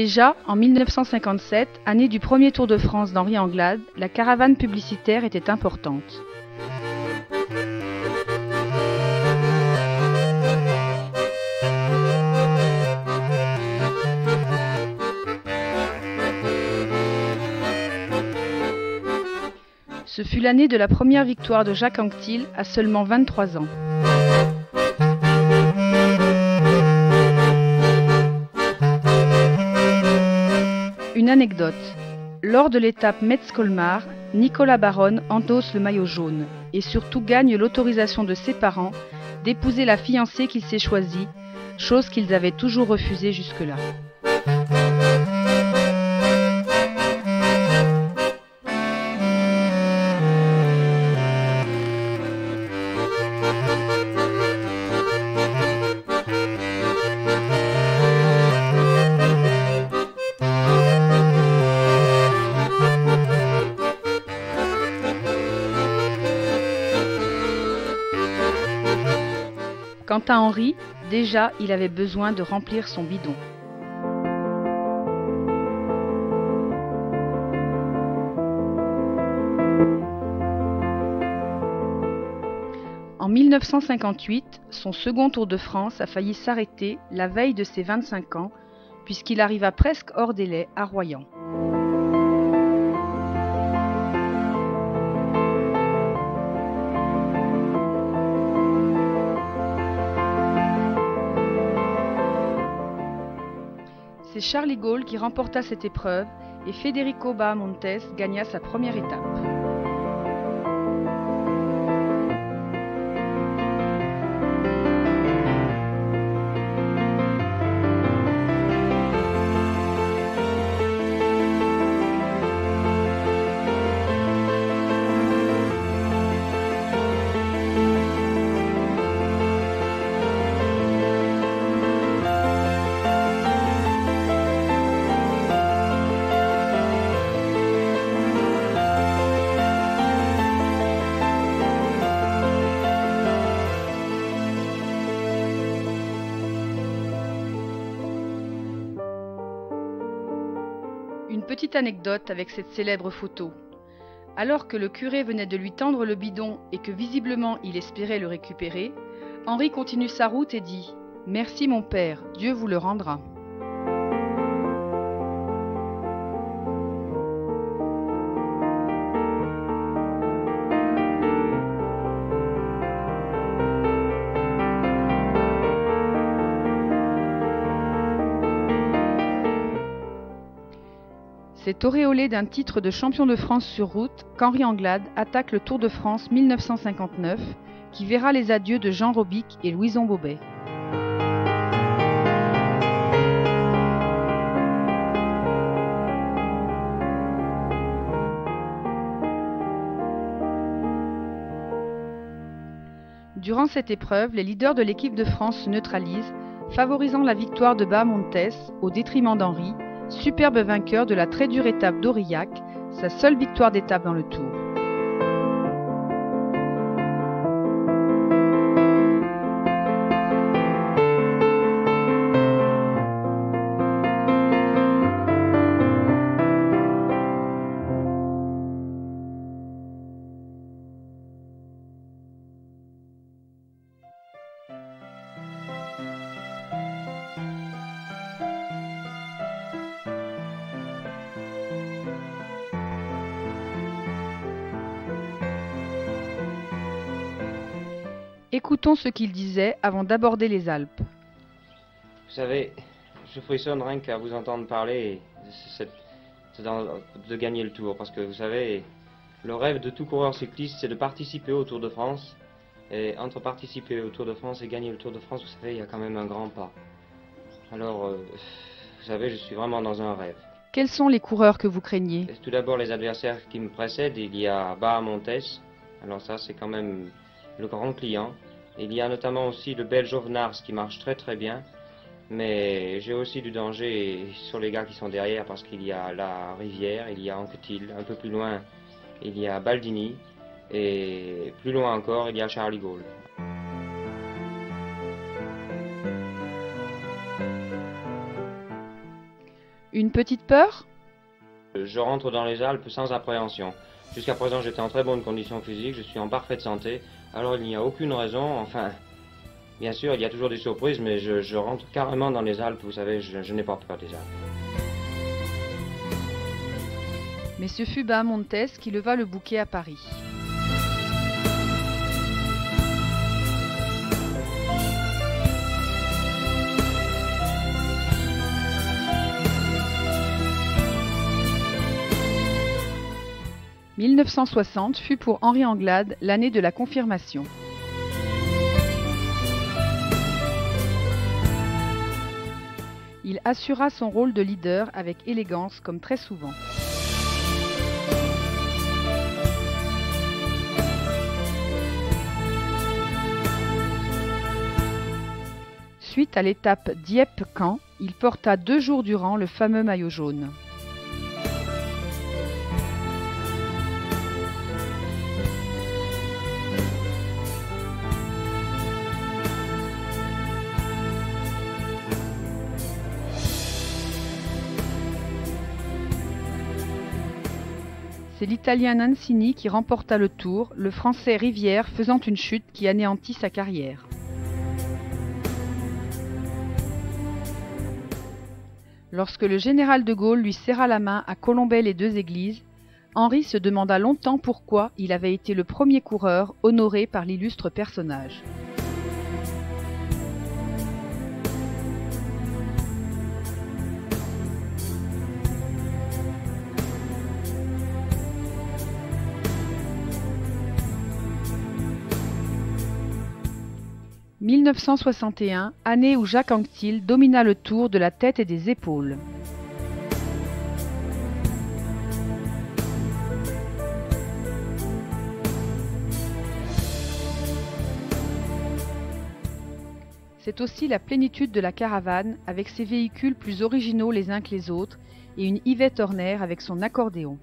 Déjà, en 1957, année du premier Tour de France d'Henri Anglade, la caravane publicitaire était importante. Ce fut l'année de la première victoire de Jacques Anquetil à seulement 23 ans. Une anecdote. Lors de l'étape Metz-Colmar, Nicolas Baronne endosse le maillot jaune et surtout gagne l'autorisation de ses parents d'épouser la fiancée qu'il s'est choisie, chose qu'ils avaient toujours refusée jusque-là. Quant à Henri, déjà il avait besoin de remplir son bidon. En 1958, son second Tour de France a failli s'arrêter la veille de ses 25 ans, puisqu'il arriva presque hors délai à Royan. C'est Charlie Gaulle qui remporta cette épreuve et Federico Bahamontes gagna sa première étape. Une petite anecdote avec cette célèbre photo. Alors que le curé venait de lui tendre le bidon et que visiblement il espérait le récupérer, Henri continue sa route et dit « Merci mon père, Dieu vous le rendra ». C'est auréolé d'un titre de champion de France sur route qu'Henri Anglade attaque le Tour de France 1959, qui verra les adieux de Jean Robic et Louison Bobet. Durant cette épreuve, les leaders de l'équipe de France se neutralisent, favorisant la victoire de Bahamontes au détriment d'Henri, superbe vainqueur de la très dure étape d'Aurillac, sa seule victoire d'étape dans le Tour. Écoutons ce qu'il disait avant d'aborder les Alpes. Vous savez, je frissonne rien qu'à vous entendre parler de gagner le Tour. Parce que vous savez, le rêve de tout coureur cycliste, c'est de participer au Tour de France. Et entre participer au Tour de France et gagner le Tour de France, vous savez, il y a quand même un grand pas. Alors, vous savez, je suis vraiment dans un rêve. Quels sont les coureurs que vous craignez? Tout d'abord, les adversaires qui me précèdent. Il y a Bahamontes. Alors ça, c'est quand même le grand client. Il y a notamment aussi le Belge Jovenars qui marche très très bien. Mais j'ai aussi du danger sur les gars qui sont derrière parce qu'il y a la Rivière, il y a Anquetil, un peu plus loin il y a Baldini et plus loin encore il y a Charlie Gaulle. Une Une petite peur? Je rentre dans les Alpes sans appréhension. Jusqu'à présent, j'étais en très bonne condition physique, je suis en parfaite santé, alors il n'y a aucune raison, enfin, bien sûr, il y a toujours des surprises, mais je rentre carrément dans les Alpes, vous savez, je n'ai pas peur des Alpes. Mais ce fut Bahamontes qui leva le bouquet à Paris. « 1960 fut pour Henri Anglade l'année de la confirmation. Il assura son rôle de leader avec élégance comme très souvent. Suite à l'étape Dieppe-Caen, il porta 2 jours durant le fameux maillot jaune. C'est l'Italien Nancini qui remporta le Tour, le Français Rivière faisant une chute qui anéantit sa carrière. Lorsque le général de Gaulle lui serra la main à Colombey-les-Deux-Églises, Henri se demanda longtemps pourquoi il avait été le premier coureur honoré par l'illustre personnage. « 1961, année où Jacques Anquetil domina le Tour de la tête et des épaules. C'est aussi la plénitude de la caravane avec ses véhicules plus originaux les uns que les autres et une Yvette Horner avec son accordéon.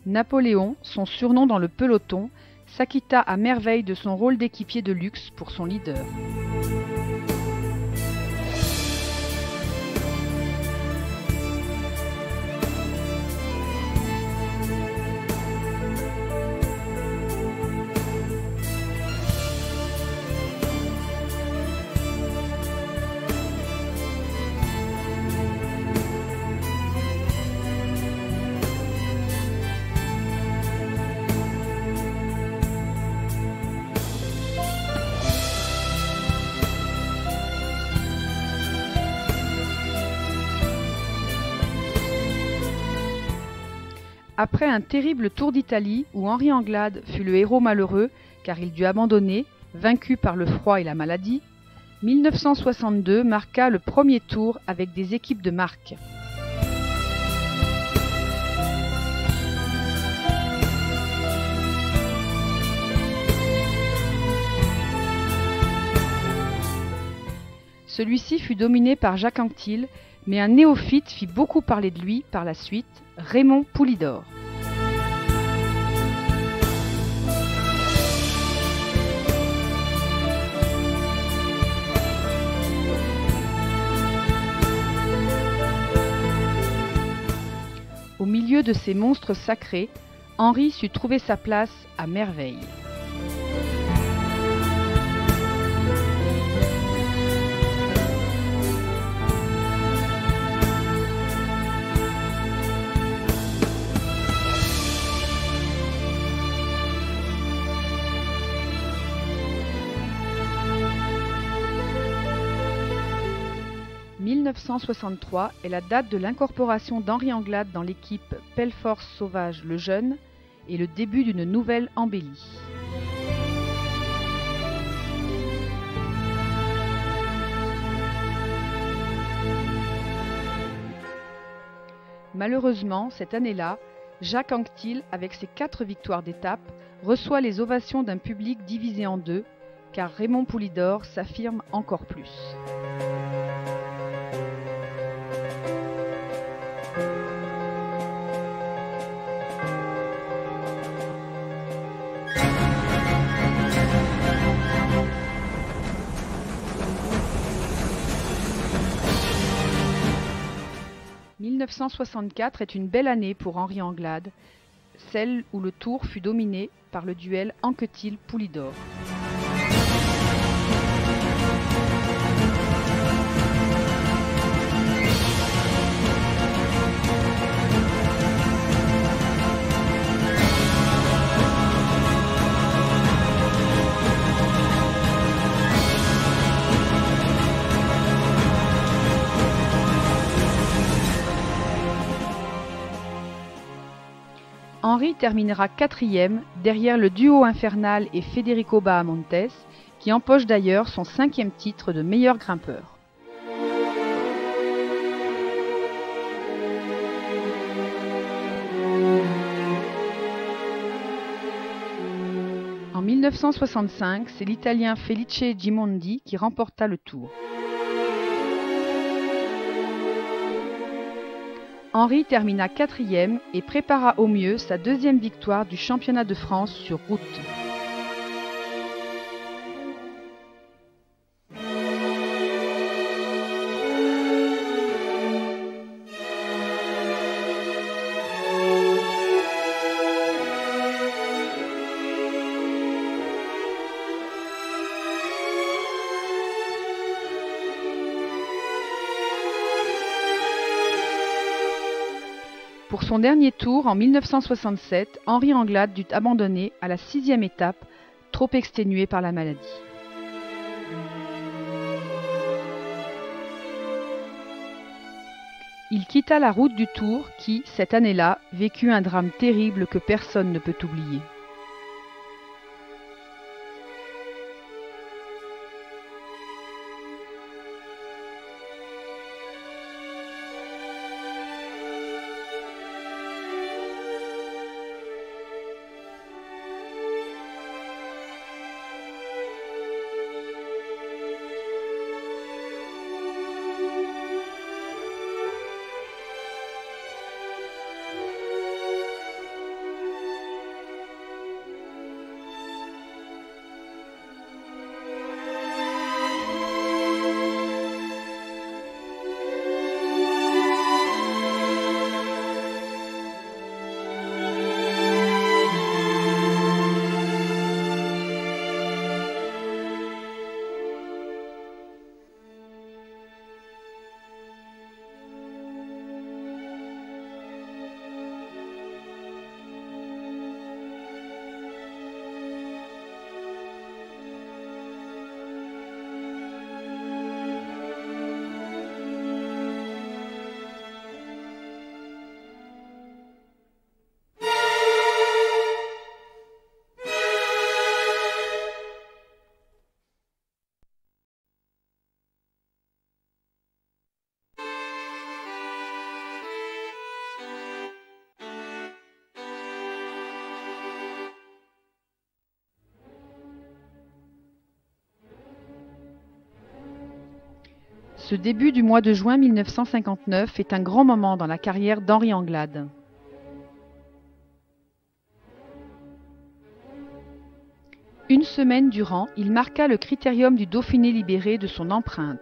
Napoléon, son surnom dans le peloton, s'acquitta à merveille de son rôle d'équipier de luxe pour son leader. Après un terrible Tour d'Italie où Henri Anglade fut le héros malheureux car il dut abandonner, vaincu par le froid et la maladie, 1962 marqua le premier Tour avec des équipes de marque. Celui-ci fut dominé par Jacques Anquetil, mais un néophyte fit beaucoup parler de lui par la suite, Raymond Poulidor. Au milieu de ces monstres sacrés, Henri sut trouver sa place à merveille. « 1963 est la date de l'incorporation d'Henri Anglade dans l'équipe Pelforce Sauvage le Jeune et le début d'une nouvelle embellie. Malheureusement, cette année-là, Jacques Anquetil, avec ses 4 victoires d'étape, reçoit les ovations d'un public divisé en deux, car Raymond Poulidor s'affirme encore plus. « 1964 est une belle année pour Henri Anglade, celle où le Tour fut dominé par le duel Anquetil-Poulidor. Henri terminera 4e derrière le duo infernal et Federico Bahamontes, qui empoche d'ailleurs son 5e titre de meilleur grimpeur. En 1965, c'est l'Italien Felice Gimondi qui remporta le Tour. Henri termina 4e et prépara au mieux sa 2e victoire du championnat de France sur route. Pour son dernier tour en 1967, Henri Anglade dut abandonner à la 6e étape, trop exténué par la maladie. Il quitta la route du Tour qui, cette année-là, vécut un drame terrible que personne ne peut oublier. Ce début du mois de juin 1959 est un grand moment dans la carrière d'Henri Anglade. Une semaine durant, il marqua le critérium du Dauphiné libéré de son empreinte.